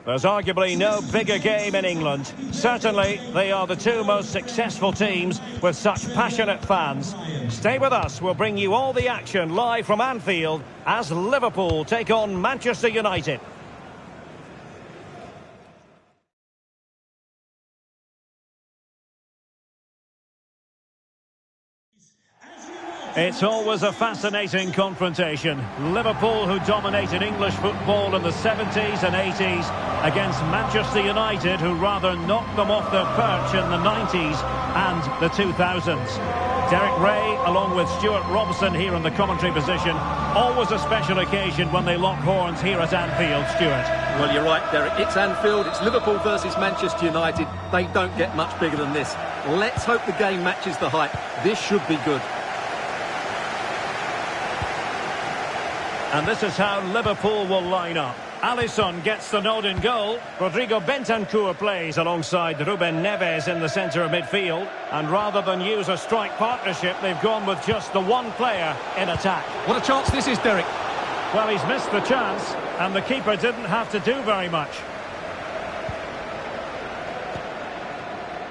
There's arguably no bigger game in England. Certainly, they are the two most successful teams with such passionate fans. Stay with us, we'll bring you all the action live from Anfield as Liverpool take on Manchester United. It's always a fascinating confrontation. Liverpool, who dominated English football in the 70s and 80s, against Manchester United, who rather knocked them off their perch in the 90s and the 2000s. Derek Ray, along with Stuart Robson here in the commentary position. Always a special occasion when they lock horns here at Anfield, Stuart. Well, you're right, Derek. It's Anfield. It's Liverpool versus Manchester United. They don't get much bigger than this. Let's hope the game matches the hype. This should be good. And this is how Liverpool will line up. Alisson gets the nod in goal. Rodrigo Bentancur plays alongside Ruben Neves in the centre of midfield. And rather than use a strike partnership, they've gone with just the one player in attack. What a chance this is, Derek. Well, he's missed the chance, and the keeper didn't have to do very much.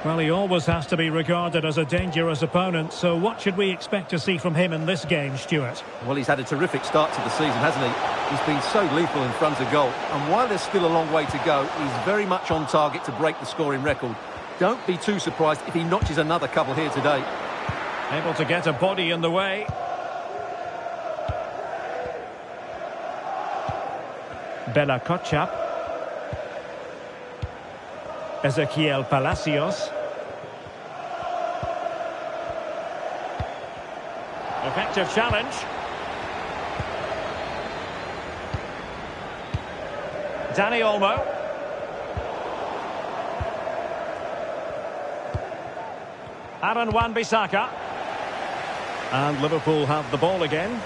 Well, he always has to be regarded as a dangerous opponent, so what should we expect to see from him in this game, Stuart? Well, he's had a terrific start to the season, hasn't he? He's been so lethal in front of goal, and while there's still a long way to go, he's very much on target to break the scoring record. Don't be too surprised if he notches another couple here today. Able to get a body in the way. Bella Kotchap. Ezequiel Palacios. Effective challenge. Dani Olmo. Aaron Wan-Bissaka. And Liverpool have the ball again.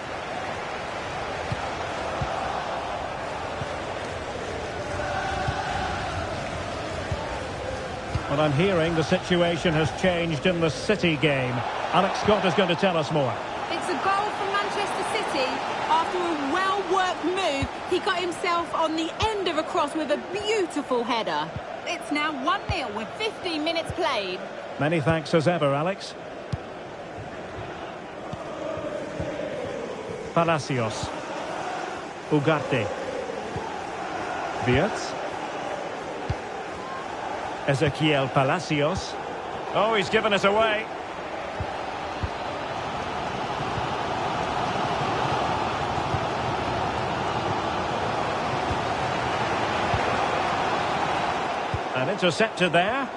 Well, I'm hearing the situation has changed in the City game. Alex Scott is going to tell us more. It's a goal from Manchester City. After a well-worked move, he got himself on the end of a cross with a beautiful header. It's now 1-0 with 15 minutes played. Many thanks as ever, Alex. Palacios. Ugarte. Wirtz. Ezequiel Palacios. Oh, he's given us away. And intercepted there.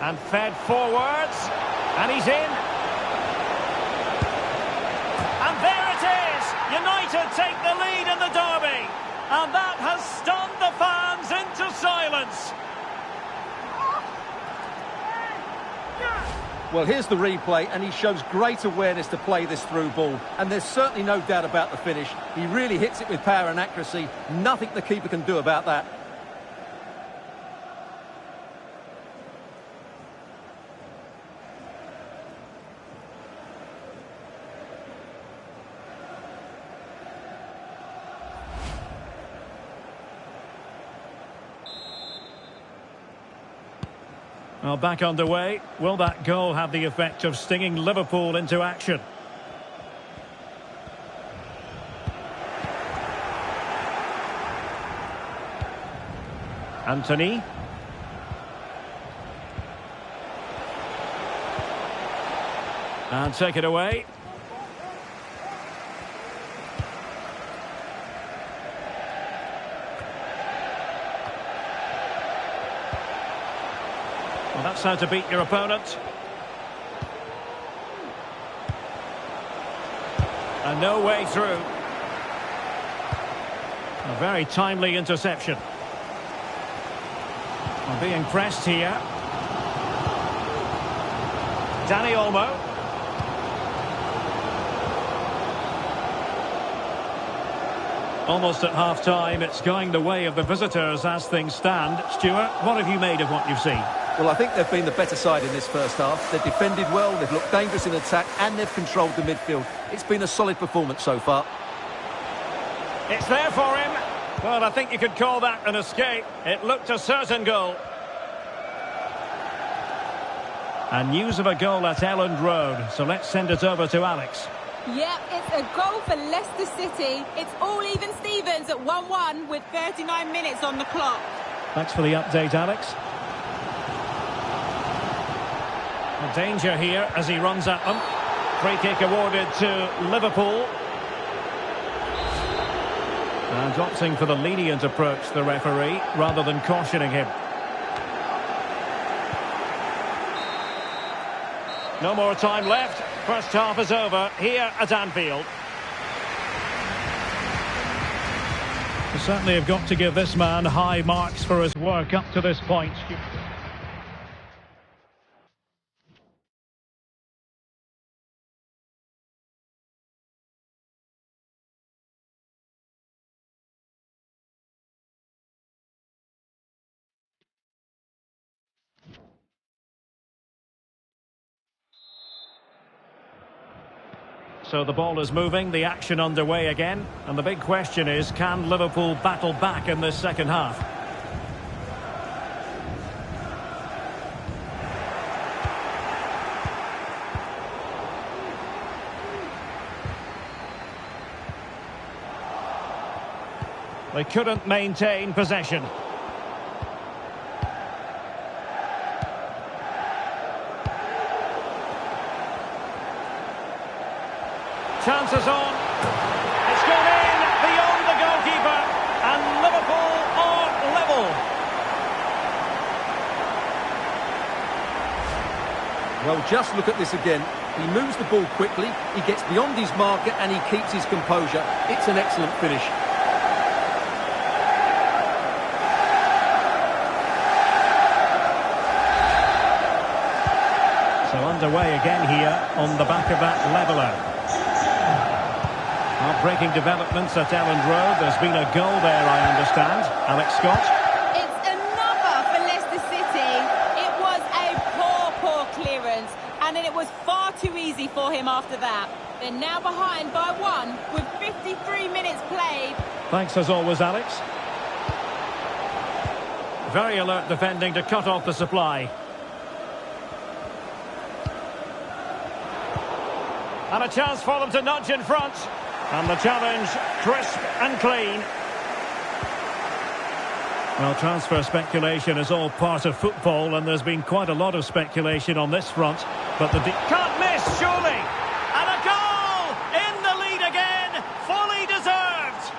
And fed forwards. And he's in. And there it is! United take the lead in the derby. And that has stunned the fans into silence. Well, here's the replay, and he shows great awareness to play this through ball. And there's certainly no doubt about the finish. He really hits it with power and accuracy. Nothing the keeper can do about that. Well, back underway. Will that goal have the effect of stinging Liverpool into action? Anthony. And take it away. Well, that's how to beat your opponent. And no way through. A very timely interception. Well, being pressed here. Dani Olmo. Almost at half-time, it's going the way of the visitors as things stand. Stuart, what have you made of what you've seen? Well, I think they've been the better side in this first half. They've defended well, they've looked dangerous in attack, and they've controlled the midfield. It's been a solid performance so far. It's there for him. Well, I think you could call that an escape. It looked a certain goal. And news of a goal at Elland Road, so let's send it over to Alex. Yep, it's a goal for Leicester City. It's all even Stevens at 1-1 with 39 minutes on the clock. Thanks for the update, Alex. A danger here as he runs at them. Free kick awarded to Liverpool. And opting for the lenient approach, the referee, rather than cautioning him. No more time left. First half is over here at Anfield. We certainly have got to give this man high marks for his work up to this point. So the ball is moving, the action underway again, and the big question is, can Liverpool battle back in this second half? They couldn't maintain possession. Chances on. It's gone in beyond the goalkeeper, and Liverpool are level. Well, just look at this again. He moves the ball quickly, he gets beyond his marker and he keeps his composure. It's an excellent finish. So underway again here on the back of that leveller. Breaking developments at Elland Road. There's been a goal there, I understand. Alex Scott. It's another for Leicester City. It was a poor clearance, and it was far too easy for him after that. They're now behind by 1 with 53 minutes played. Thanks as always, Alex. Very alert defending to cut off the supply. And a chance for them to nudge in front. And the challenge, crisp and clean. Well, transfer speculation is all part of football, and there's been quite a lot of speculation on this front. But the can't miss, surely! And a goal! In the lead again! Fully deserved!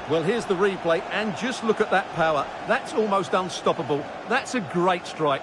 Well, here's the replay, and just look at that power. That's almost unstoppable. That's a great strike.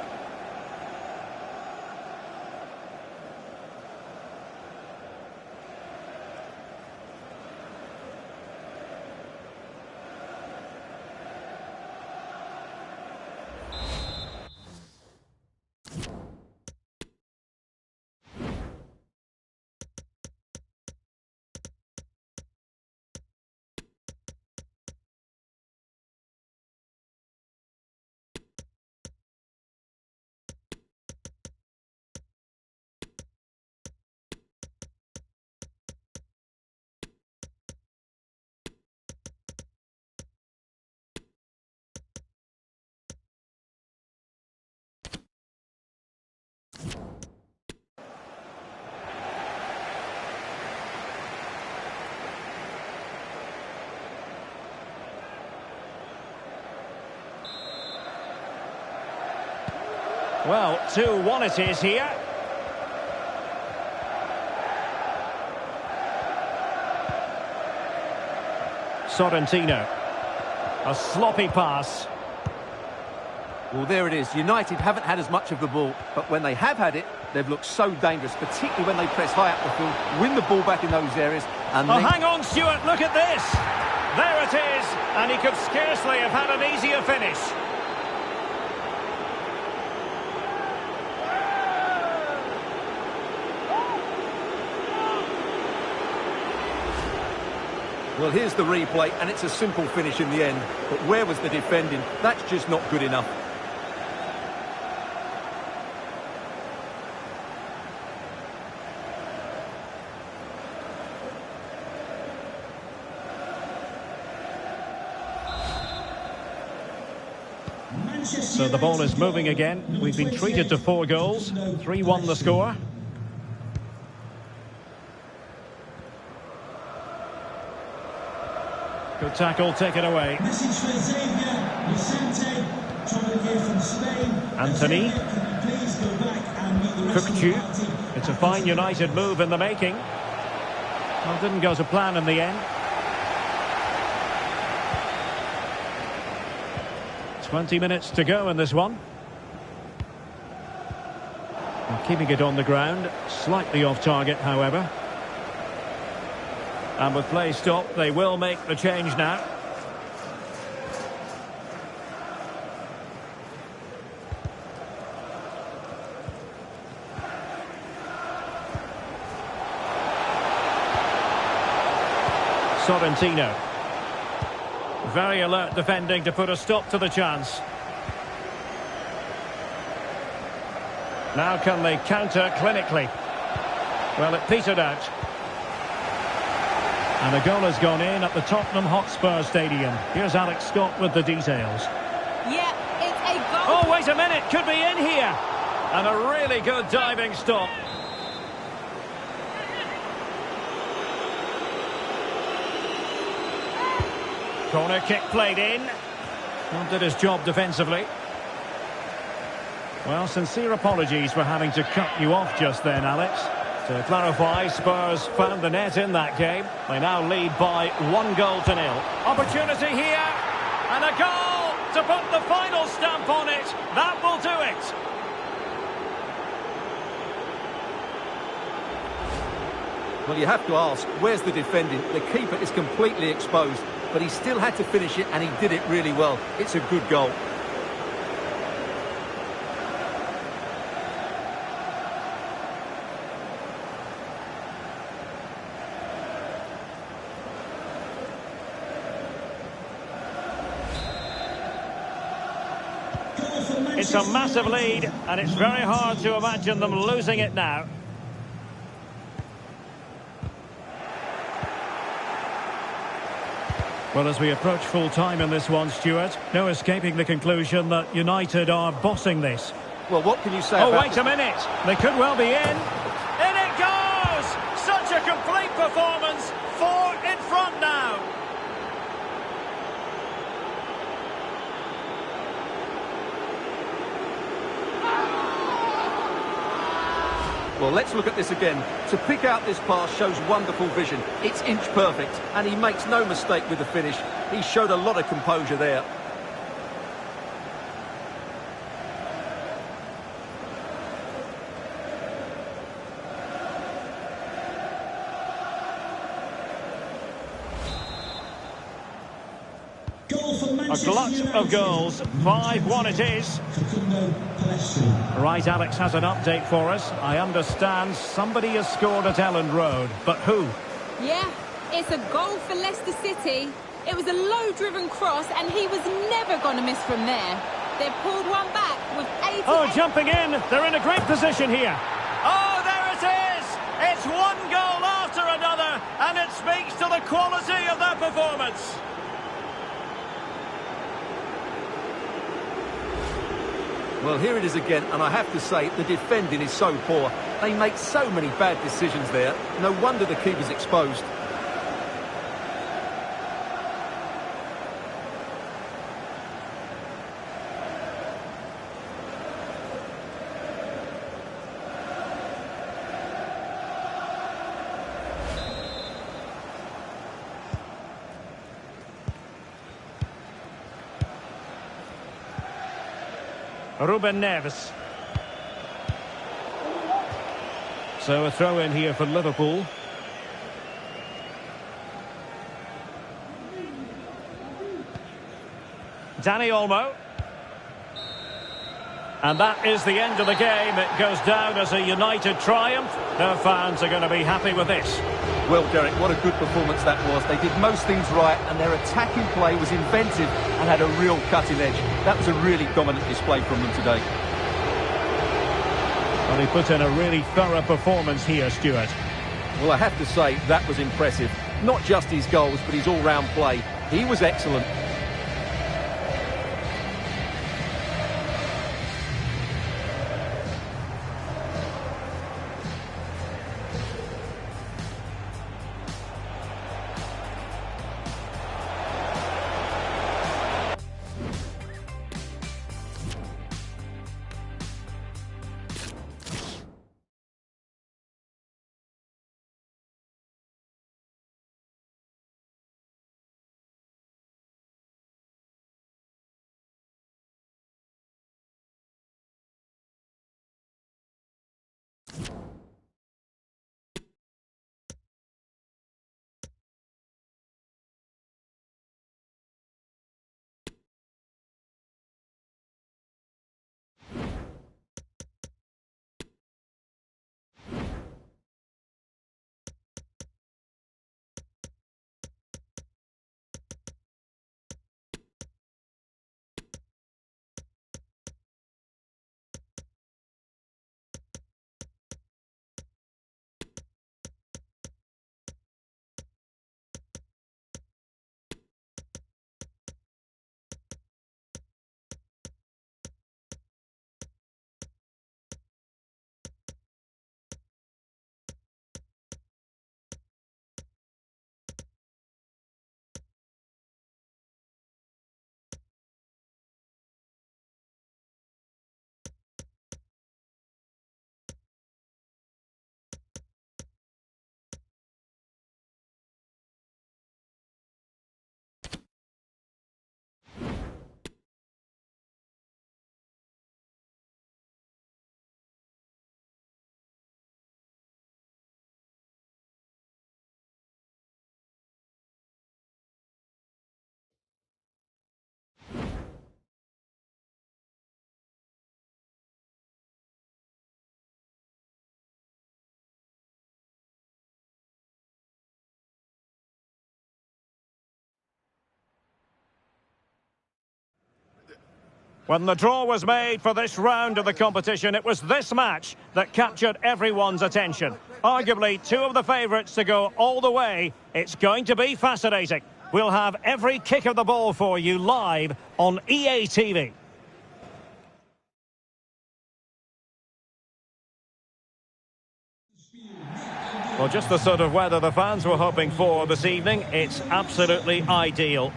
Well, 2-1 it is here. Sorrentino. A sloppy pass. Well, there it is. United haven't had as much of the ball, but when they have had it, they've looked so dangerous, particularly when they press high up the field, win the ball back in those areas. And oh, hang on, Stuart, look at this. There it is, and he could scarcely have had an easier finish. Well, here's the replay, and it's a simple finish in the end. But where was the defending? That's just not good enough. So the ball is moving again. We've been treated to 4 goals. 3-1 the score. Good tackle, taken away. Anthony. Kukcu. It's a fine United move in the making. Well, didn't go to plan in the end. 20 minutes to go in this one. And keeping it on the ground. Slightly off target, however. And with play stopped, they will make the change now. Sorrentino. Very alert defending to put a stop to the chance. Now can they counter clinically? Well, it petered out. And a goal has gone in at the Tottenham Hotspur Stadium. Here's Alex Scott with the details. Yeah, it's a goal. Oh, wait a minute. Could be in here. And a really good diving stop. Corner kick played in. Well, did his job defensively. Well, sincere apologies for having to cut you off just then, Alex. To clarify, Spurs found the net in that game. They now lead by 1-0. Opportunity here. And a goal to put the final stamp on it. That will do it. Well, you have to ask, where's the defending? The keeper is completely exposed, but he still had to finish it, and he did it really well. It's a good goal. It's a massive lead, and it's very hard to imagine them losing it now. Well, as we approach full time in this one, Stuart, no escaping the conclusion that United are bossing this. Well, what can you say about about wait a minute. They could well be in. In it goes! Such a complete performance. 4 in front now. Well, let's look at this again. To pick out this pass shows wonderful vision. It's inch perfect, and he makes no mistake with the finish. He showed a lot of composure there. A glut of goals. 5-1 it is. Right, Alex has an update for us. I understand somebody has scored at Elland Road, but who? Yeah, it's a goal for Leicester City. It was a low-driven cross, and he was never going to miss from there. They've pulled one back with 88... Oh, jumping in. They're in a great position here. Oh, there it is. It's one goal after another, and it speaks to the quality of their performance. Well, here it is again, and I have to say, the defending is so poor. They make so many bad decisions there. No wonder the keeper's exposed. Ruben Neves. So a throw in here for Liverpool. Dani Olmo. And that is the end of the game. It goes down as a United triumph. Their fans are going to be happy with this. Well, Derek, what a good performance that was. They did most things right, and their attacking play was inventive and had a real cutting edge. That was a really dominant display from them today. Well, he put in a really thorough performance here, Stuart. Well, I have to say, that was impressive. Not just his goals, but his all-round play. He was excellent. When the draw was made for this round of the competition, it was this match that captured everyone's attention. Arguably, two of the favourites to go all the way. It's going to be fascinating. We'll have every kick of the ball for you live on EA TV. Well, just the sort of weather the fans were hoping for this evening. It's absolutely ideal.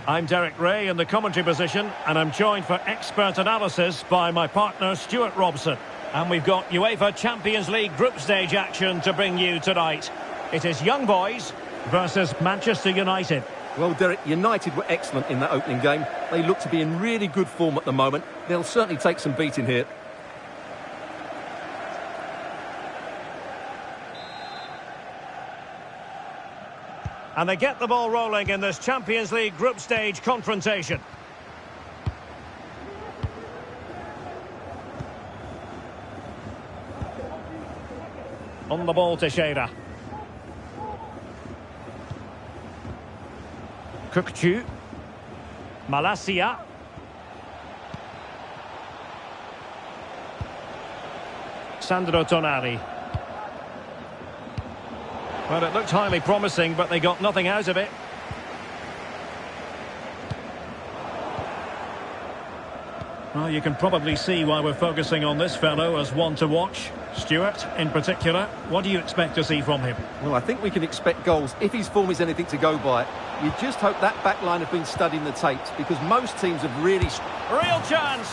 I'm Derek Ray in the commentary position, and I'm joined for expert analysis by my partner Stuart Robson. And we've got UEFA Champions League group stage action to bring you tonight. It is Young Boys versus Manchester United. Well, Derek, United were excellent in that opening game. They look to be in really good form at the moment. They'll certainly take some beating here. And they get the ball rolling in this Champions League group stage confrontation. On the ball, Teixeira. Kukçu. Malacia. Sandro Tonali. Well, it looked highly promising, but they got nothing out of it. Well, you can probably see why we're focusing on this fellow as one to watch. Stuart, in particular, what do you expect to see from him? Well, I think we can expect goals if his form is anything to go by. You just hope that back line have been studying the tapes, because most teams have really... Real chance!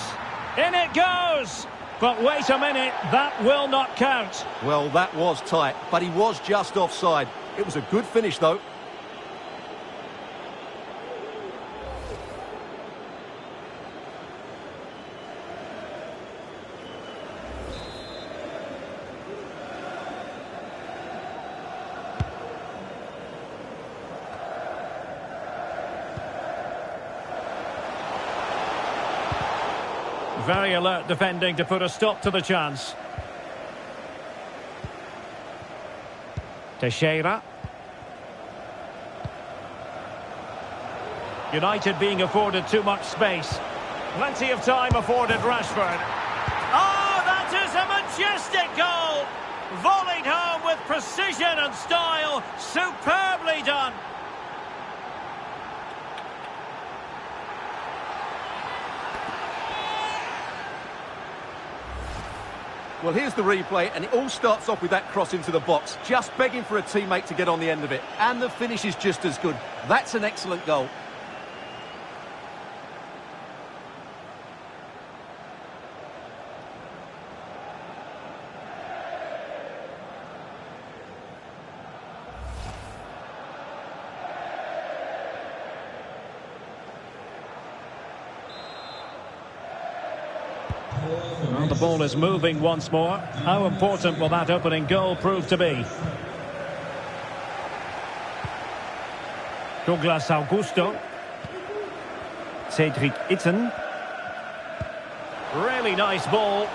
In it goes! But wait a minute, that will not count. Well, that was tight, but he was just offside. It was a good finish, though. Very alert defending to put a stop to the chance. Teixeira. United being afforded too much space. Plenty of time afforded Rashford. Oh, that is a majestic goal! Volleyed home with precision and style. Superbly done. Well, here's the replay, and it all starts off with that cross into the box, just begging for a teammate to get on the end of it. And the finish is just as good. That's an excellent goal. Well, the ball is moving once more. How important will that opening goal prove to be? Douglas Augusto. Cedric Itten. Really nice ball.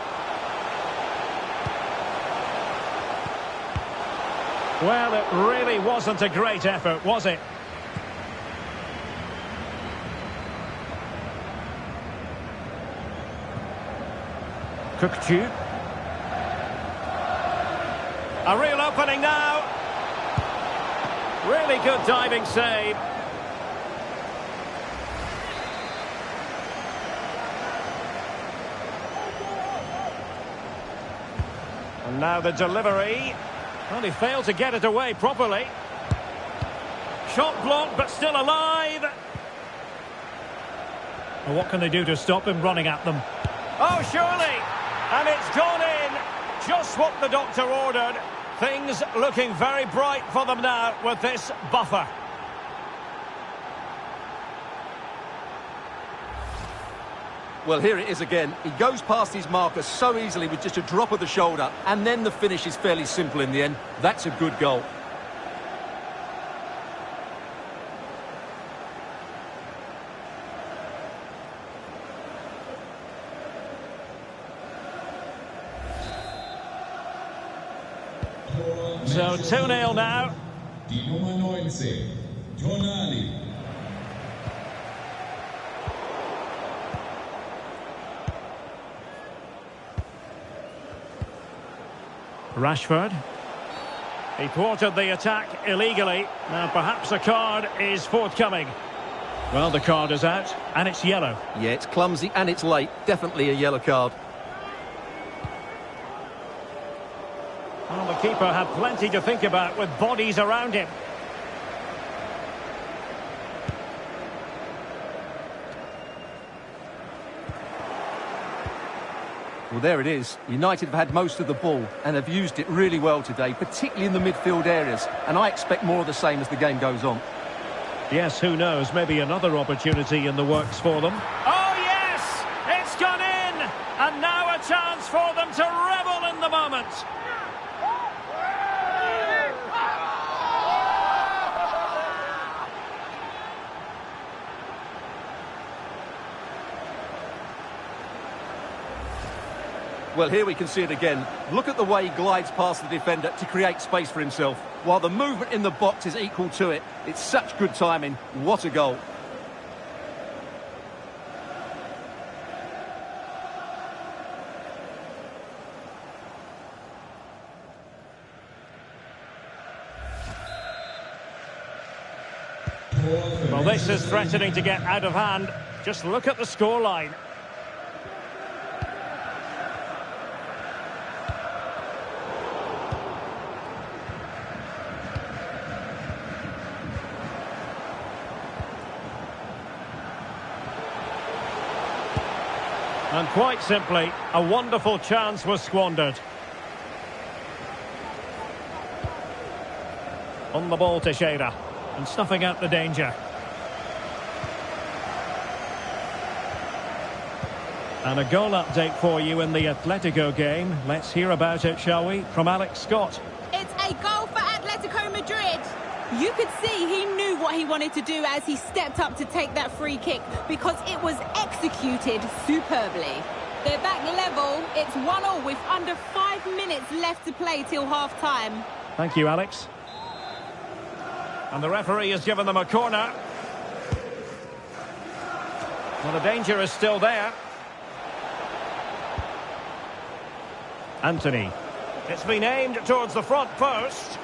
Well, it really wasn't a great effort, was it? Kukçu. A real opening now. Really good diving save. And now the delivery. Well, he failed to get it away properly. Shot blocked, but still alive. Well, what can they do to stop him running at them? Oh, surely! And it's gone in. Just what the doctor ordered. Things looking very bright for them now with this buffer. Well, here it is again. He goes past his marker so easily with just a drop of the shoulder, and then the finish is fairly simple in the end. That's a good goal. So 2-0 now. Die Nummer 19, Tonali. Rashford. He thwarted the attack illegally. Now perhaps a card is forthcoming. Well, the card is out, and it's yellow. Yeah, it's clumsy and it's late. Definitely a yellow card. Well, the keeper had plenty to think about with bodies around him. Well, there it is. United have had most of the ball and have used it really well today, particularly in the midfield areas. And I expect more of the same as the game goes on. Yes, who knows? Maybe another opportunity in the works for them. Oh, yes! It's gone in! And now a chance for them to revel in the moment. Well, here we can see it again. Look at the way he glides past the defender to create space for himself, while the movement in the box is equal to it. It's such good timing. What a goal. Well, this is threatening to get out of hand. Just look at the scoreline. And quite simply, a wonderful chance was squandered. On the ball, Teixeira, and snuffing out the danger. And a goal update for you in the Atletico game. Let's hear about it, shall we, from Alex Scott. It's a goal for Atletico Madrid. You could see he knew what he wanted to do as he stepped up to take that free kick because it was executed superbly. They're back level. It's 1-1 with under 5 minutes left to play till half-time. Thank you, Alex. And the referee has given them a corner. Well, the danger is still there. Anthony. It's been aimed towards the front post.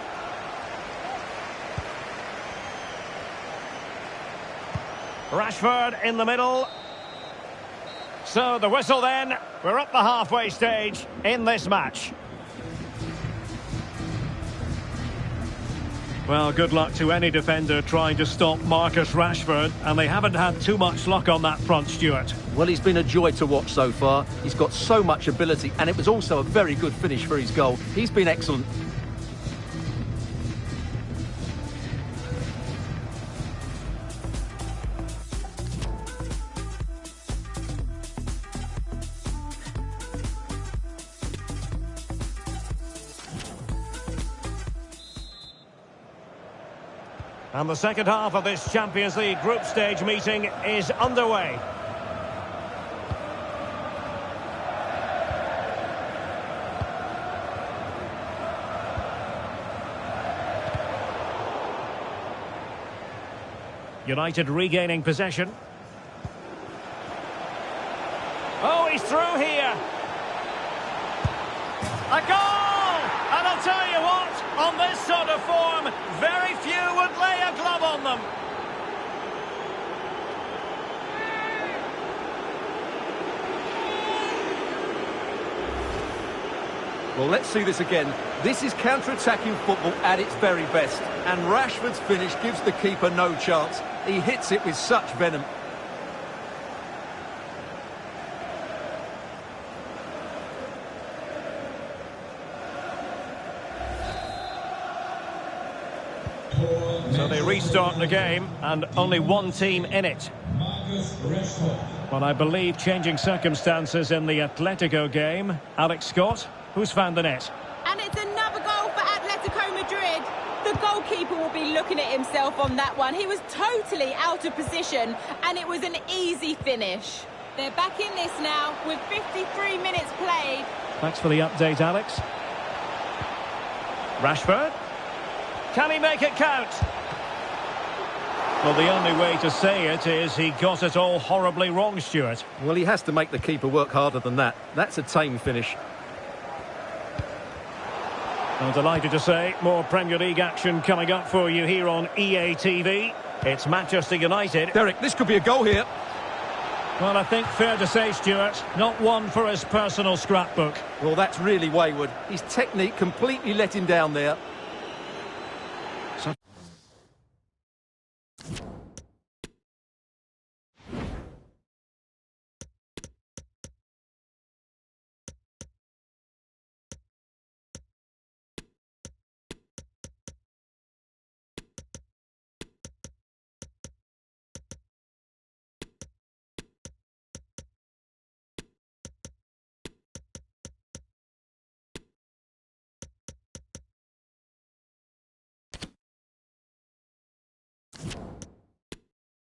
Rashford in the middle. So the whistle then. We're at the halfway stage in this match. Well, good luck to any defender trying to stop Marcus Rashford, and they haven't had too much luck on that front, Stuart. Well, he's been a joy to watch so far. He's got so much ability, and it was also a very good finish for his goal. He's been excellent. And the second half of this Champions League group stage meeting is underway. United regaining possession. Oh, he's through here. A goal! And I'll tell you what, on this sort of form, very few would lay a glove on them. Well, let's see this again. This is counter-attacking football at its very best. And Rashford's finish gives the keeper no chance. He hits it with such venom. So they restart the game, and only one team in it. Well, I believe changing circumstances in the Atletico game. Alex Scott, who's found the net? And it's another goal for Atletico Madrid. The goalkeeper will be looking at himself on that one. He was totally out of position, and it was an easy finish. They're back in this now with 53 minutes played. Thanks for the update, Alex. Rashford. Can he make it count? Well, the only way to say it is he got it all horribly wrong, Stuart. Well, he has to make the keeper work harder than that. That's a tame finish. I'm delighted to say more Premier League action coming up for you here on EA TV. It's Manchester United. Derek, this could be a goal here. Well, I think fair to say, Stuart, not one for his personal scrapbook. Well, that's really wayward. His technique completely let him down there.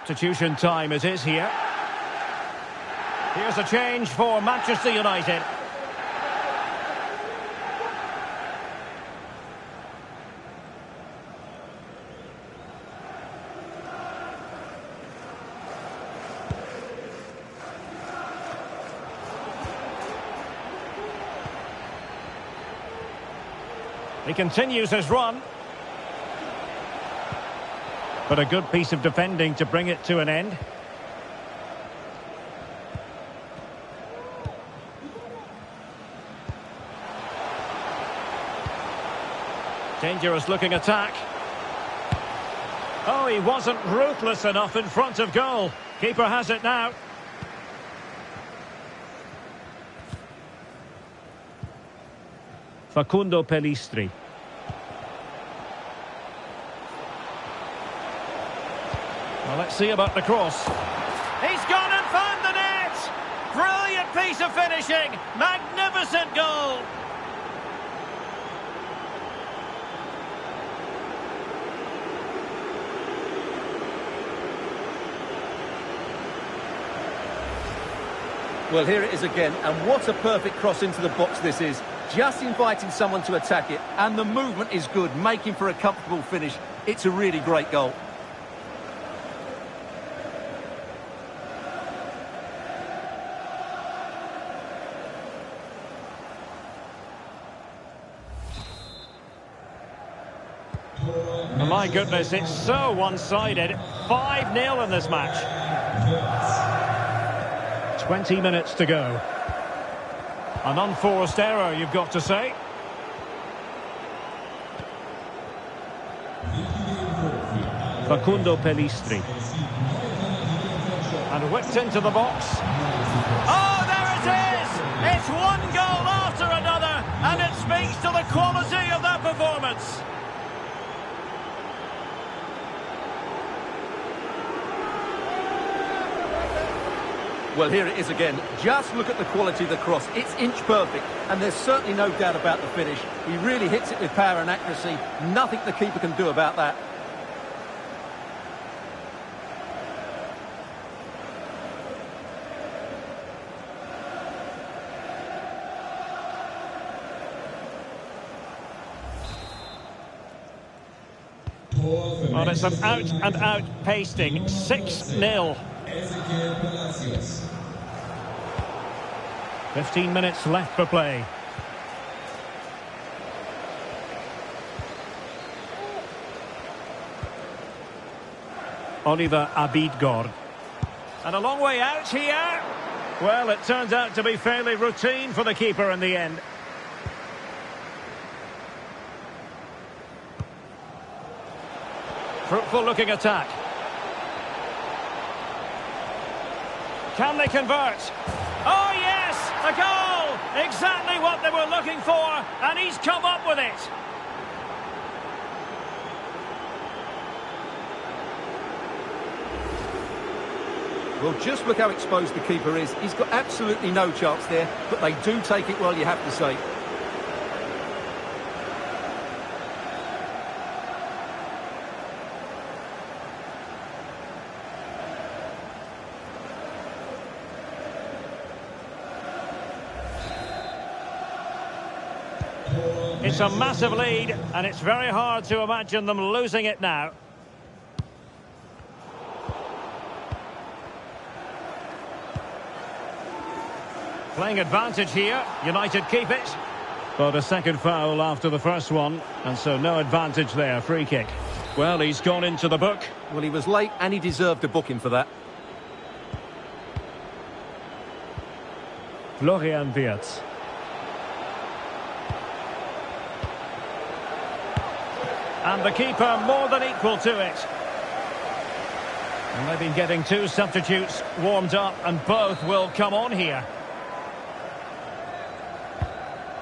Substitution time it is here. Here's a change for Manchester United. He continues his run. But a good piece of defending to bring it to an end. Dangerous looking attack. Oh, he wasn't ruthless enough in front of goal. Keeper has it now. Facundo Pellistri. Well, let's see about the cross. He's gone and found the net! Brilliant piece of finishing! Magnificent goal! Well, here it is again, and what a perfect cross into the box this is. Just inviting someone to attack it, and the movement is good, making for a comfortable finish. It's a really great goal. My goodness, it's so one-sided. 5-0 in this match. 20 minutes to go. An unforced error, you've got to say. Facundo Pellistri. And whipped into the box. Oh, there it is! It's one goal after another, and it speaks to the quality of that performance. Well, here it is again. Just look at the quality of the cross. It's inch perfect, and there's certainly no doubt about the finish. He really hits it with power and accuracy. Nothing the keeper can do about that. Well, it's an out-and-out pasting. 6-0. 15 minutes left for play. Oliver Abidgord. And a long way out here. Well, it turns out to be fairly routine for the keeper in the end. Fruitful looking attack. Can they convert? Oh yes, a goal! Exactly what they were looking for, and he's come up with it. Well, just look how exposed the keeper is. He's got absolutely no chance there, but they do take it well, you have to say. It's a massive lead, and it's very hard to imagine them losing it now. Playing advantage here. United keep it. But a second foul after the first one, and so no advantage there, free kick. Well, he's gone into the book. Well, he was late and he deserved a booking for that. Florian Wirtz. And the keeper more than equal to it. And they've been getting two substitutes warmed up, and both will come on here.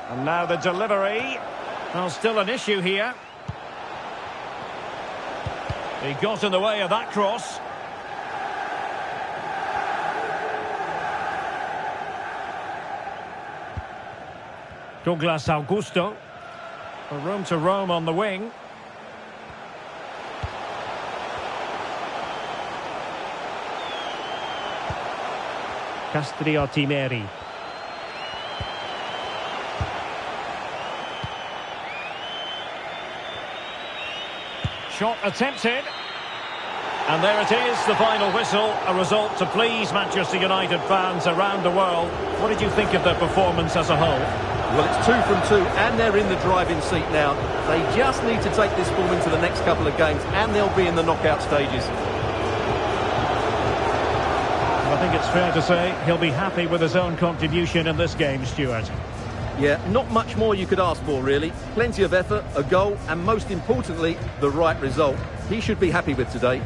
And now the delivery. Well, still an issue here. He got in the way of that cross. Douglas Augusto. A room to roam on the wing. Castrioti-Meri. Shot attempted. And there it is, the final whistle. A result to please Manchester United fans around the world. What did you think of their performance as a whole? Well, it's 2 from 2 and they're in the driving seat now. They just need to take this form into the next couple of games and they'll be in the knockout stages. I think it's fair to say he'll be happy with his own contribution in this game, Stuart. Yeah, not much more you could ask for, really. Plenty of effort, a goal, and most importantly, the right result. He should be happy with today.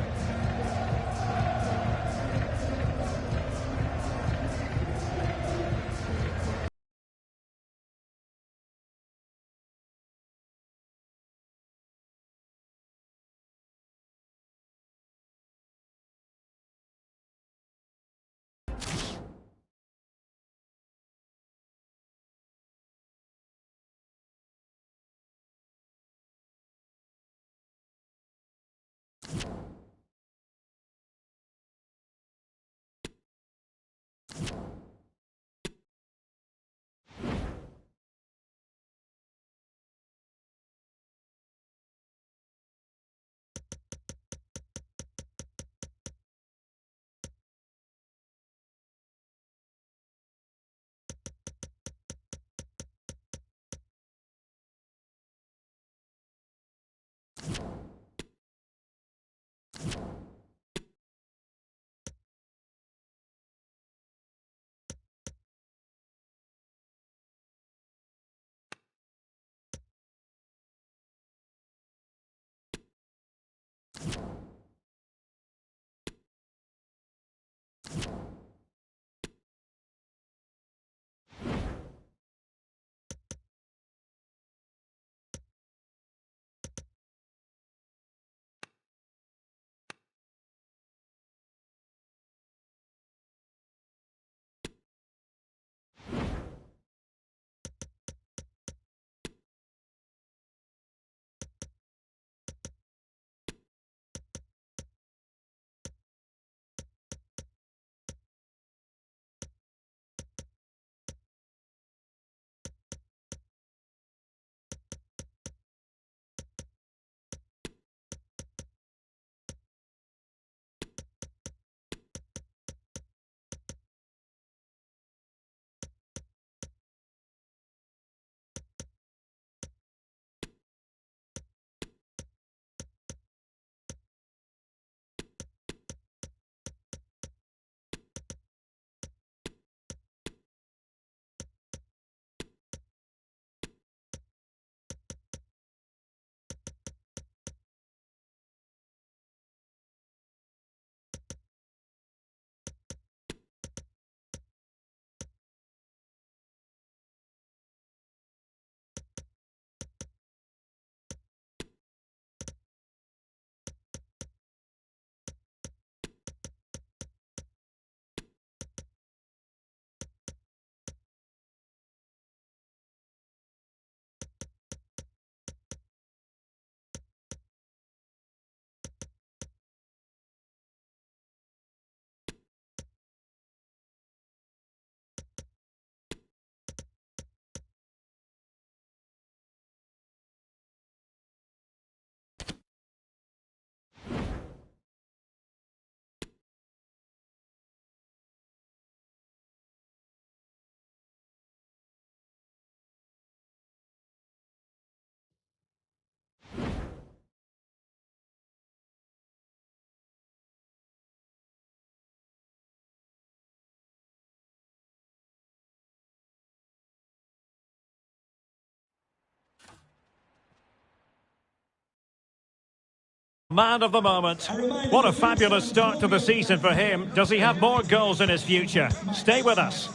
Man of the moment. What a fabulous start to the season for him. Does he have more goals in his future? Stay with us.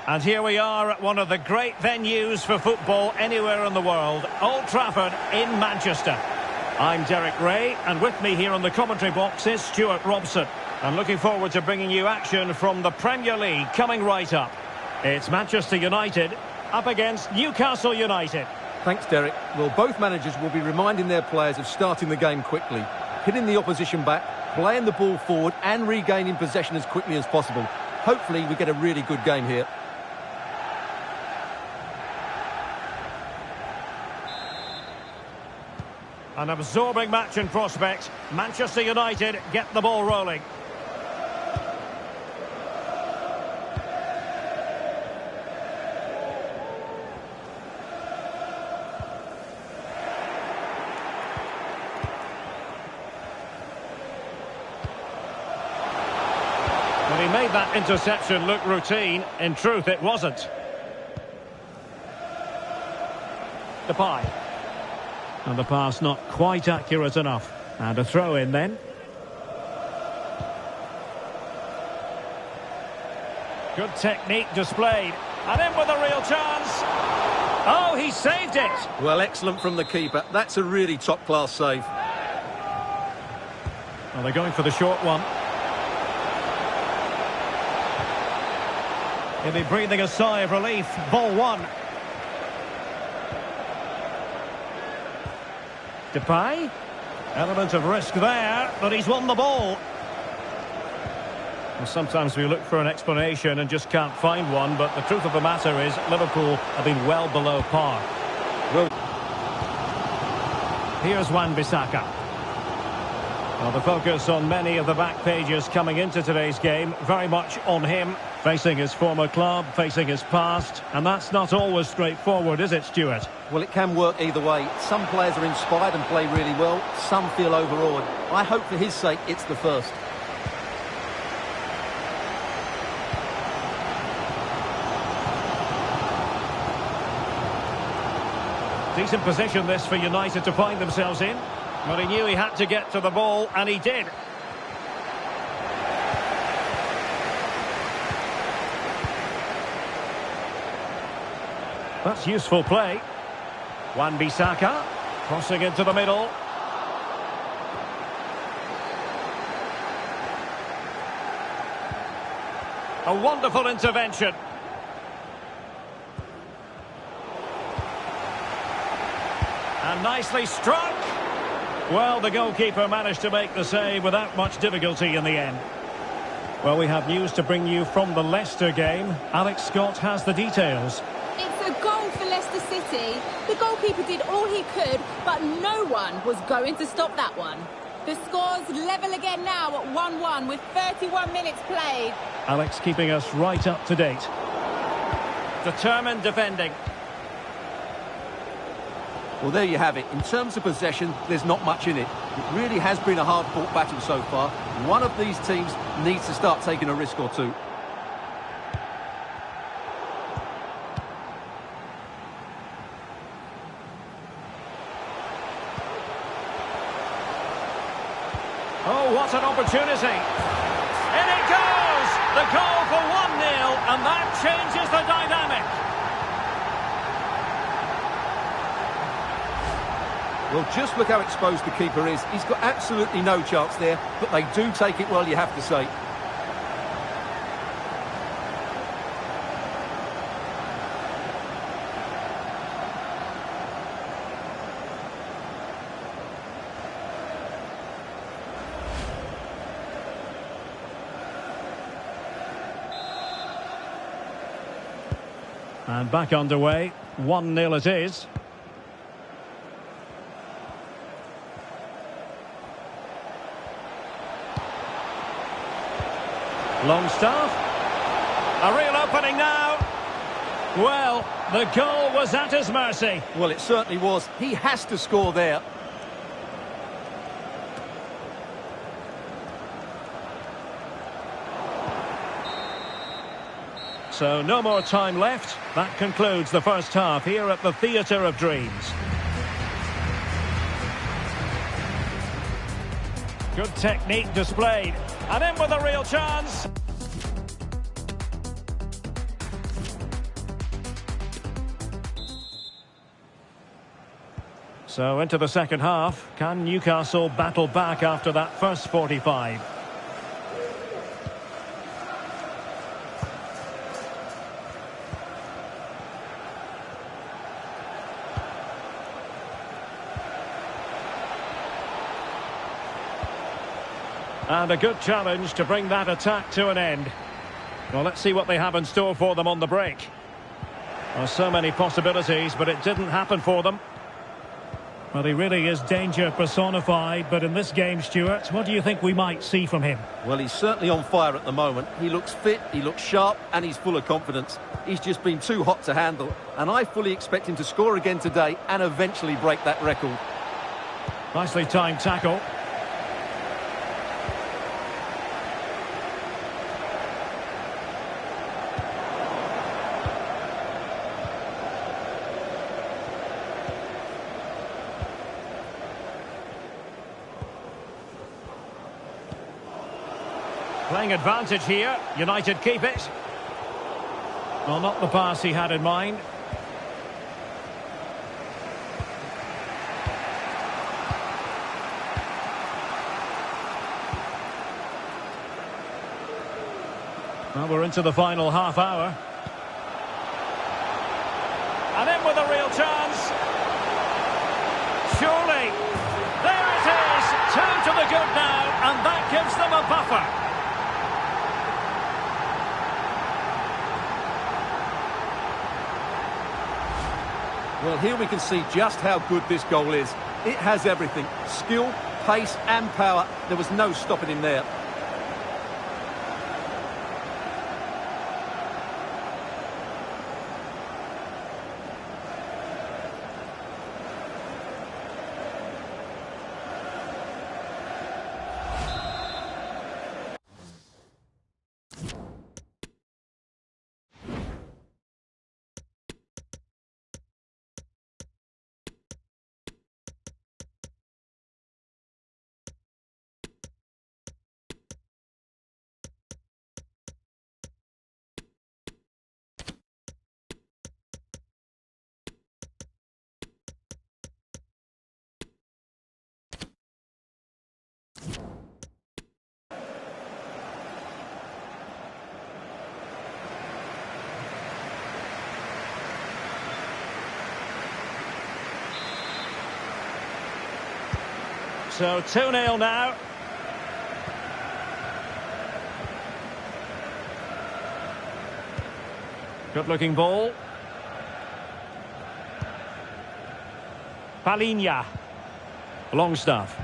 And here we are at one of the great venues for football anywhere in the world, Old Trafford in Manchester. I'm Derek Ray, and with me here on the commentary box is Stuart Robson. I'm looking forward to bringing you action from the Premier League coming right up. It's Manchester United up against Newcastle United. Thanks, Derek. Well, both managers will be reminding their players of starting the game quickly, hitting the opposition back, playing the ball forward and regaining possession as quickly as possible. Hopefully we get a really good game here. An absorbing match in prospect. Manchester United get the ball rolling. Well, he made that interception look routine. In truth, it wasn't. Depay. And the pass not quite accurate enough. And a throw in then. Good technique displayed. And in with a real chance. Oh, he saved it. Well, excellent from the keeper. That's a really top-class save. Well, they're going for the short one. He'll be breathing a sigh of relief. Ball one. Depay. Element of risk there, but he's won the ball. Well, sometimes we look for an explanation and just can't find one, but the truth of the matter is Liverpool have been well below par. Well, here's Wan-Bissaka. Well, the focus on many of the back pages coming into today's game, very much on him, facing his former club, facing his past, and that's not always straightforward, is it, Stuart? well, it can work either way. Some players are inspired and play really well. Some feel overawed. I hope for his sake it's the first. Decent position this for United to find themselves in. But he knew he had to get to the ball, and he did. That's useful play. Wan-Bissaka crossing into the middle. A wonderful intervention. And nicely struck. Well, the goalkeeper managed to make the save without much difficulty in the end. Well, we have news to bring you from the Leicester game. Alex Scott has the details. It's a goal for Leicester City. The goalkeeper did all he could, but no one was going to stop that one. The score's level again now at 1-1 with 31 minutes played. Alex keeping us right up to date. Determined defending. Well, there you have it. In terms of possession, there's not much in it. It really has been a hard-fought battle so far. One of these teams needs to start taking a risk or two. Oh, what an opportunity. In it goes! The goal for 1-0, and that changes the dynamic. Well, just look how exposed the keeper is. He's got absolutely no chance there, but they do take it well, you have to say. And back underway. 1-0 it is. Longstaff. A real opening now. Well, the goal was at his mercy. Well, it certainly was. He has to score there. So no more time left. That concludes the first half here at the Theatre of Dreams. Good technique displayed. And in with a real chance. So into the second half. Can Newcastle battle back after that first 45? And a good challenge to bring that attack to an end. Well, let's see what they have in store for them on the break. Well, so many possibilities, but it didn't happen for them. Well, he really is danger personified, but in this game, Stuart, what do you think we might see from him? Well, he's certainly on fire at the moment. He looks fit, he looks sharp, and he's full of confidence. He's just been too hot to handle, and I fully expect him to score again today and eventually break that record. Nicely timed tackle. Playing advantage here. United keep it. Well, not the pass he had in mind. Well, we're into the final half hour. And in with a real chance. Surely. There it is. 2 to the good now. And that gives them a buffer. Well, here we can see just how good this goal is. It has everything. Skill, pace and power. There was no stopping him there. So 2-0 now. Good looking ball. Palinha. Longstaff.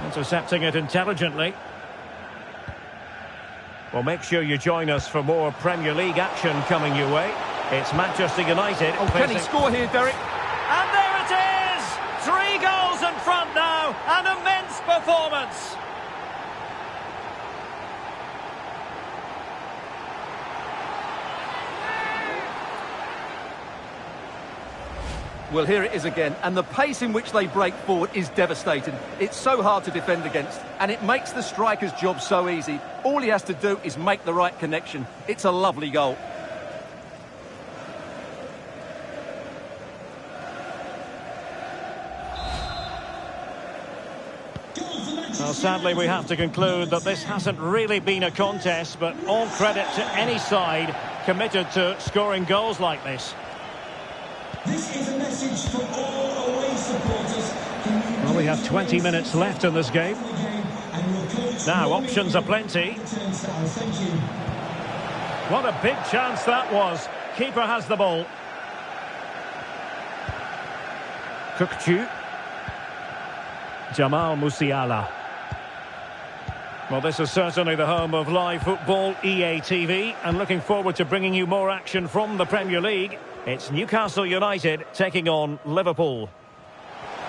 Intercepting it intelligently. Well, make sure you join us for more Premier League action coming your way. It's Manchester United. Oh, can he score here, Derek? And there it is! 3 goals in front now. An immense performance. Well, here it is again, and the pace in which they break forward is devastating. It's so hard to defend against, and it makes the striker's job so easy. All he has to do is make the right connection. It's a lovely goal. Well, sadly, we have to conclude that this hasn't really been a contest, but all credit to any side committed to scoring goals like this. This is a message for all away supporters. Well, we have 20 minutes left in this game. Now, options are plenty. What a big chance that was. Keeper has the ball. Kukçu. Jamal Musiala. Well, this is certainly the home of live football, EA TV, and looking forward to bringing you more action from the Premier League. It's Newcastle United taking on Liverpool.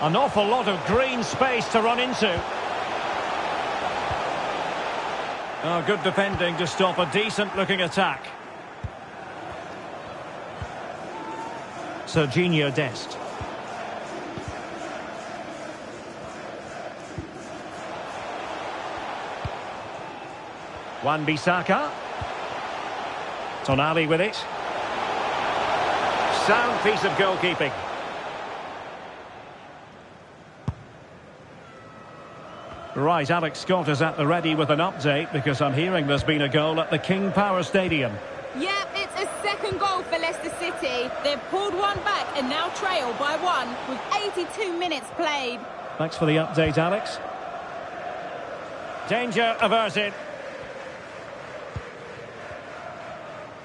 An awful lot of green space to run into. Oh, good defending to stop a decent-looking attack. Serginho Dest. Wan-Bissaka. Tonali with it. Sound piece of goalkeeping. Right, Alex Scott is at the ready with an update because I'm hearing there's been a goal at the King Power Stadium. Yeah, it's a second goal for Leicester City. They've pulled one back and now trail by one with 82 minutes played. Thanks for the update, Alex. Danger averted.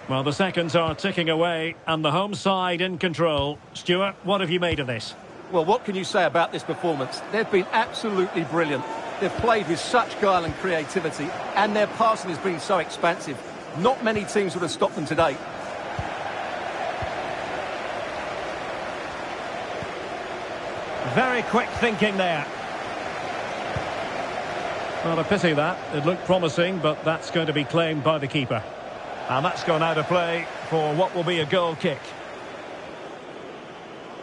Well, the seconds are ticking away and the home side in control. Stuart, what have you made of this? Well, what can you say about this performance? They've been absolutely brilliant. They've played with such guile and creativity, and their passing has been so expansive. Not many teams would have stopped them today. Very quick thinking there. Well, a pity that. It looked promising, but that's going to be claimed by the keeper. And that's gone out of play for what will be a goal kick.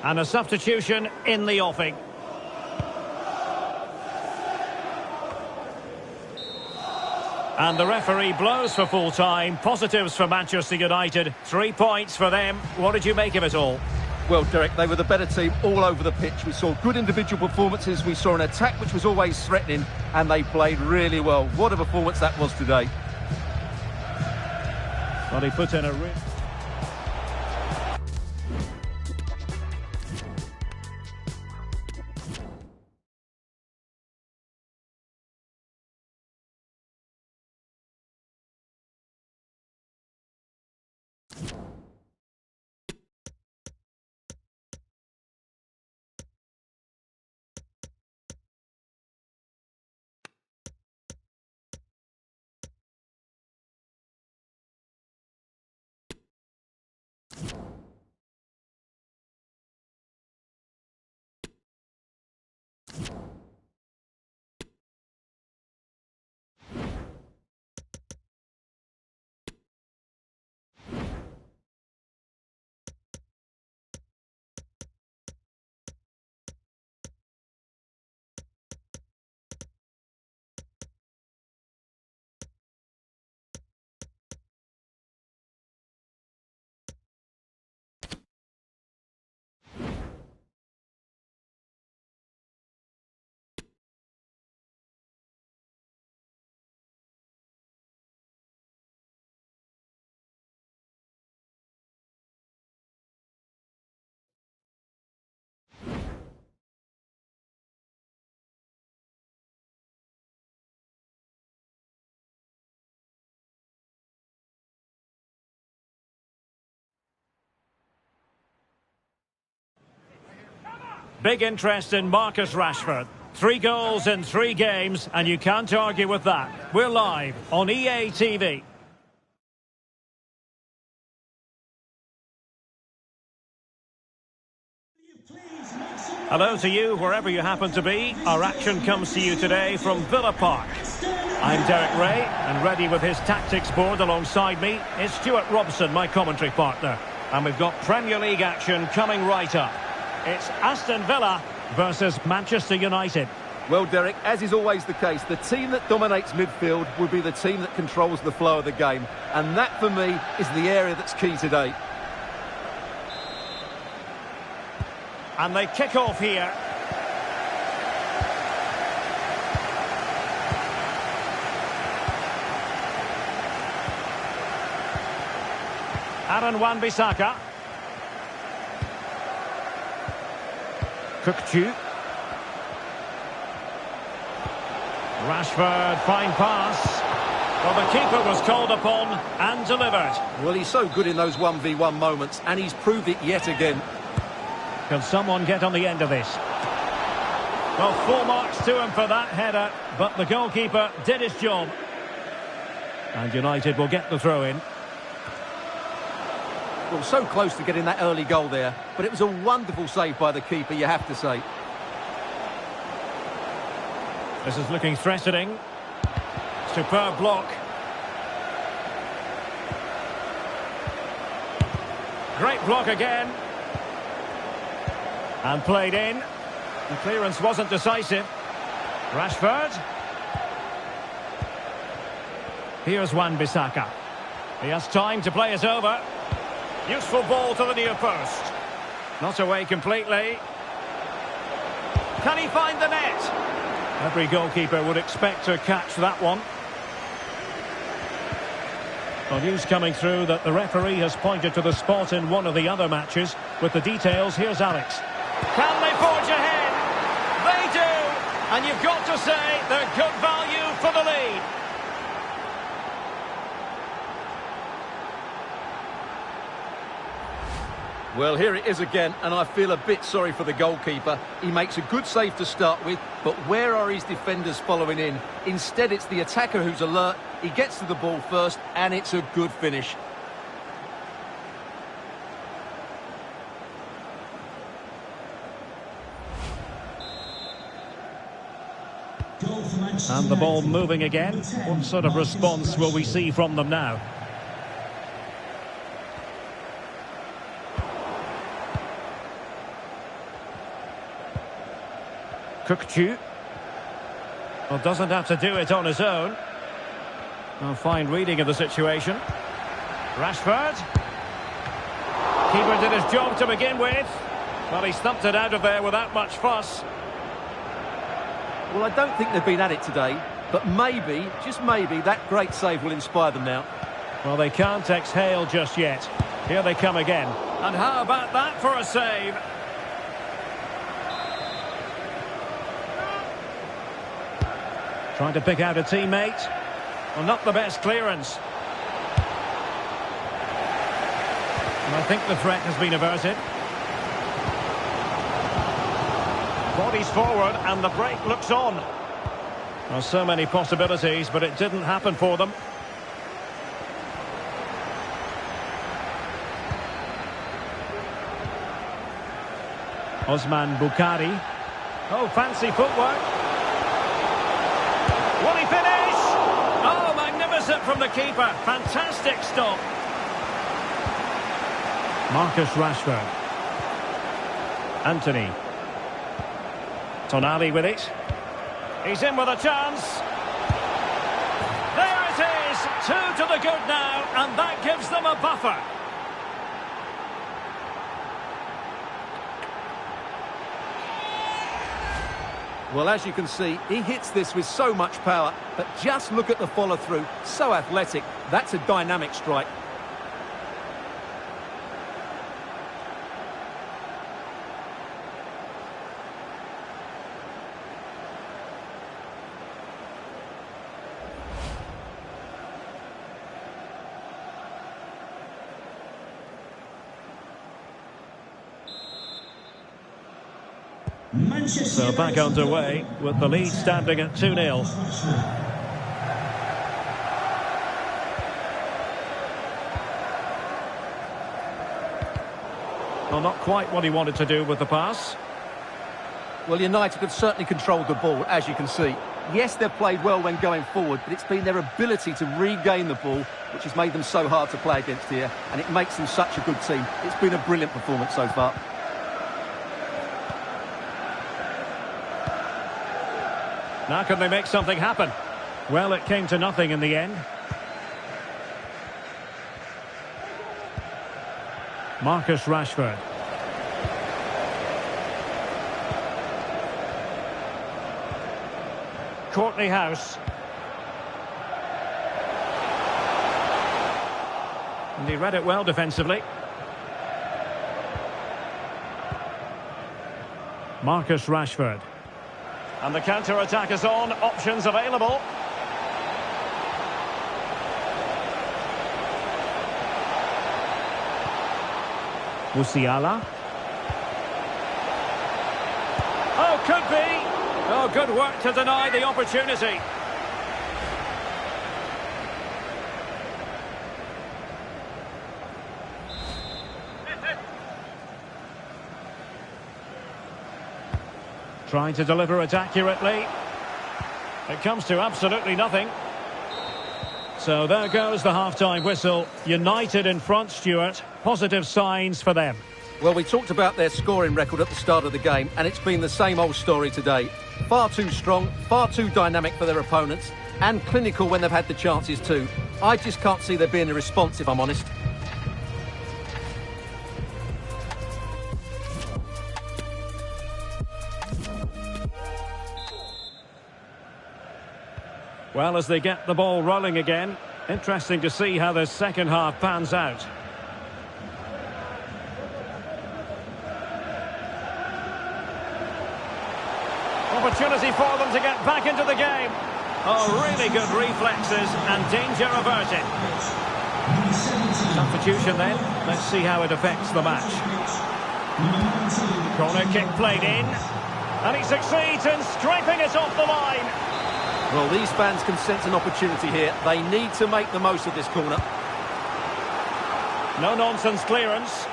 And a substitution in the offing. And the referee blows for full time. Positives for Manchester United. 3 points for them. What did you make of it all? Well, Derek, they were the better team all over the pitch. We saw good individual performances. We saw an attack which was always threatening, and they played really well. What a performance that was today. Well, he put in a real... Big interest in Marcus Rashford. 3 goals in 3 games, and you can't argue with that. We're live on EA TV. Hello to you, wherever you happen to be. Our action comes to you today from Villa Park. I'm Derek Ray, and ready with his tactics board alongside me is Stuart Robson, my commentary partner. And we've got Premier League action coming right up. It's Aston Villa versus Manchester United. Well, Derek, as is always the case, the team that dominates midfield will be the team that controls the flow of the game. And that, for me, is the area that's key today. And they kick off here. Aaron Wan-Bissaka. Cook-Chu. Rashford, fine pass. Well, the keeper was called upon and delivered. Well, he's so good in those 1v1 moments, and he's proved it yet again. Can someone get on the end of this? Well, full marks to him for that header, but the goalkeeper did his job. And United will get the throw-in. Well, so close to getting that early goal there, but it was a wonderful save by the keeper, you have to say. This is looking threatening. Superb block. Great block again. And played in. The clearance wasn't decisive. Rashford. Here's Wan-Bissaka. He has time to play it over. Useful ball to the near post. Not away completely. Can he find the net? Every goalkeeper would expect to catch that one. Well, news coming through that the referee has pointed to the spot in one of the other matches. With the details, here's Alex. Can they forge ahead? They do! And you've got to say they're good value for the lead. Well, here it is again, and I feel a bit sorry for the goalkeeper. He makes a good save to start with, but where are his defenders following in? Instead, it's the attacker who's alert. He gets to the ball first, and it's a good finish. And the ball moving again. What sort of response will we see from them now? Cookchu. Well, doesn't have to do it on his own. A fine reading of the situation. Rashford. Keeper did his job to begin with. Well, he stumped it out of there without much fuss. Well, I don't think they've been at it today, but maybe, just maybe, that great save will inspire them now. Well, they can't exhale just yet. Here they come again. And how about that for a save? Trying to pick out a teammate. Well, not the best clearance. And I think the threat has been averted. Bodies forward and the break looks on. Well, so many possibilities, but it didn't happen for them. Osman Bukhari. Oh, fancy footwork. Will he finish? Oh, magnificent from the keeper. Fantastic stop. Marcus Rashford. Anthony. Tonali with it. He's in with a chance. There it is. 2 to the good now, and that gives them a buffer. Well, as you can see, he hits this with so much power, but just look at the follow-through. So athletic. That's a dynamic strike. So back underway with the lead standing at 2-0. Well, not quite what he wanted to do with the pass. Well, United have certainly controlled the ball, as you can see. Yes, they've played well when going forward, but it's been their ability to regain the ball which has made them so hard to play against here, and it makes them such a good team. It's been a brilliant performance so far. Now can they make something happen? Well, it came to nothing in the end. Marcus Rashford. Courtney House. And he read it well defensively. Marcus Rashford. And the counter-attack is on. Options available. Musiala. Oh, could be. Oh, good work to deny the opportunity. Trying to deliver it accurately. It comes to absolutely nothing. So there goes the half-time whistle. United in front, Stuart. Positive signs for them. Well, we talked about their scoring record at the start of the game, and it's been the same old story today. Far too strong, far too dynamic for their opponents, and clinical when they've had the chances too. I just can't see there being a response, if I'm honest. Well, as they get the ball rolling again, interesting to see how the second half pans out. Opportunity for them to get back into the game. Oh, really good reflexes and danger averted. Substitution then. Let's see how it affects the match. Corner kick played in. And he succeeds in scraping it off the line. Well, these fans can sense an opportunity here. They need to make the most of this corner. No-nonsense clearance.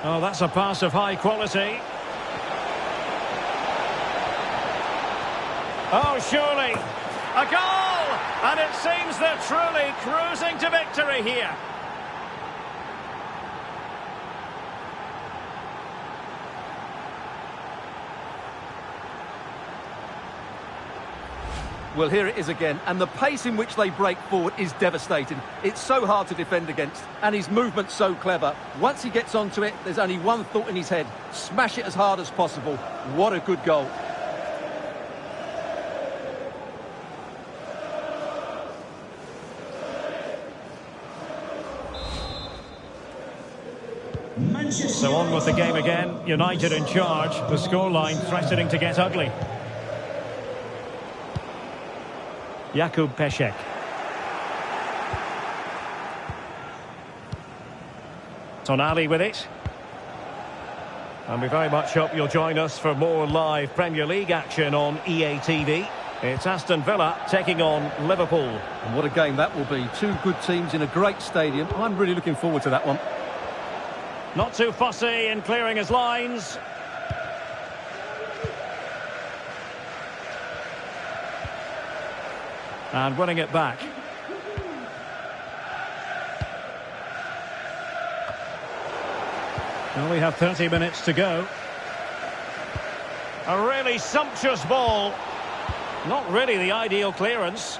Oh, that's a pass of high quality. Oh, surely. A goal! And it seems they're truly cruising to victory here. Well, here it is again, and the pace in which they break forward is devastating. It's so hard to defend against, and his movement's so clever. Once he gets onto it, there's only one thought in his head: smash it as hard as possible. What a good goal. So on with the game again. United in charge. The scoreline threatening to get ugly. Jakub Pesek. Tonali with it. And we very much hope you'll join us for more live Premier League action on EA TV. It's Aston Villa taking on Liverpool. And what a game that will be. Two good teams in a great stadium. I'm really looking forward to that one. Not too fussy in clearing his lines. And winning it back. Well, we have 30 minutes to go. A really sumptuous ball. Not really the ideal clearance.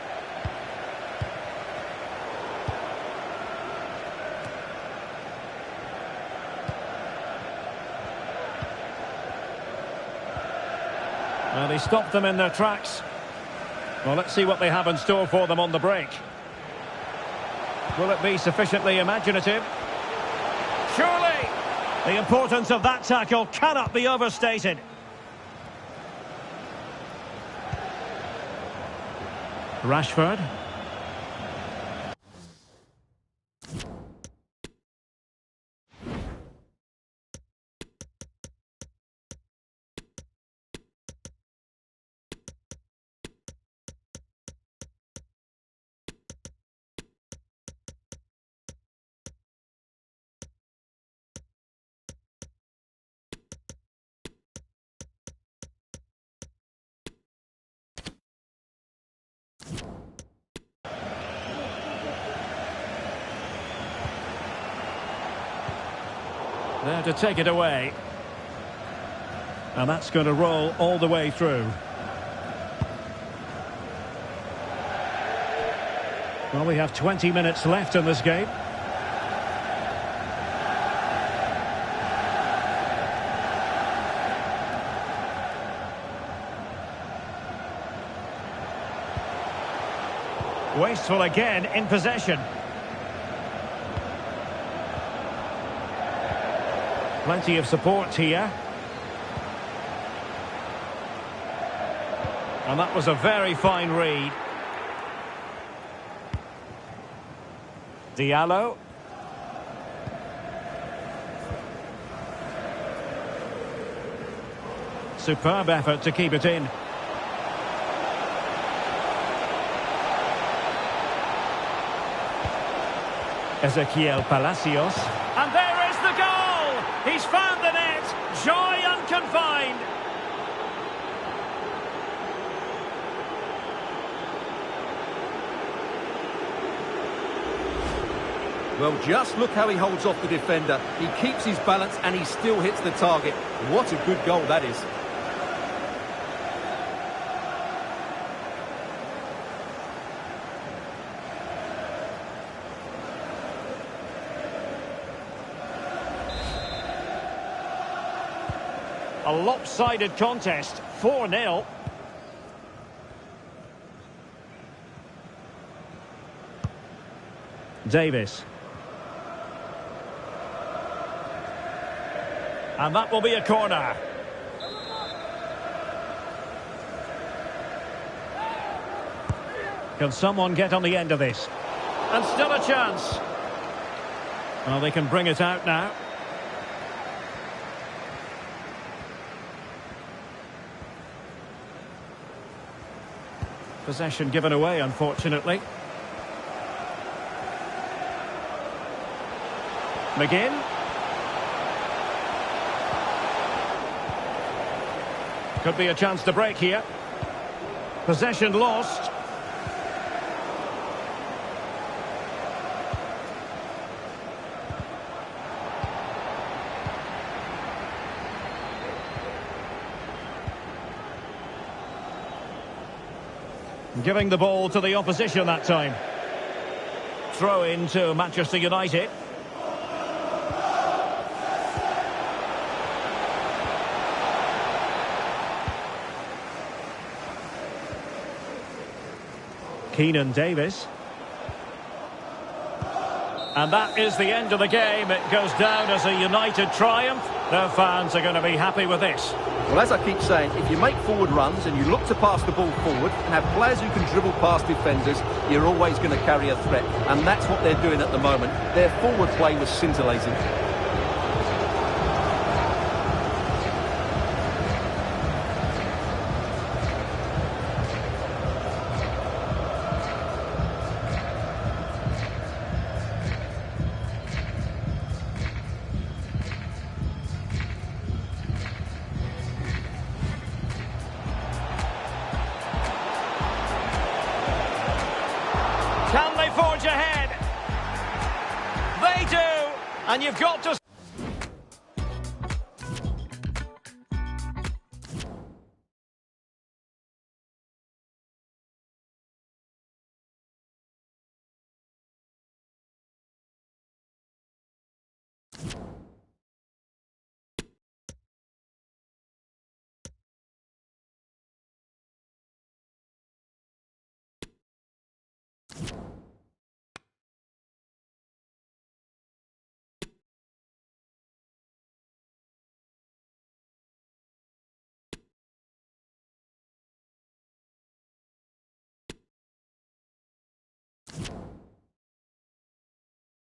Well, he stopped them in their tracks. Well, let's see what they have in store for them on the break. Will it be sufficiently imaginative? Surely! The importance of that tackle cannot be overstated. Rashford. There to take it away. And that's going to roll all the way through. Well, we have 20 minutes left in this game. Wasteful again in possession. Plenty of support here. And that was a very fine read. Diallo. Superb effort to keep it in. Ezequiel Palacios. And there is the goal! He's found the net. Joy unconfined. Well, just look how he holds off the defender. He keeps his balance and he still hits the target. What a good goal that is. A lopsided contest, 4-0. Davis. And that will be a corner. Can someone get on the end of this? And still a chance. Well, they can bring it out now. Possession given away, unfortunately. McGinn. Could be a chance to break here. Possession lost. Giving the ball to the opposition that time. Throw in to Manchester United. Keenan Davis. And that is the end of the game. It goes down as a United triumph. Their fans are going to be happy with this. Well, as I keep saying, if you make forward runs and you look to pass the ball forward and have players who can dribble past defenders, you're always going to carry a threat. And that's what they're doing at the moment. Their forward play was scintillating. Can they forge ahead? They do, and you've got to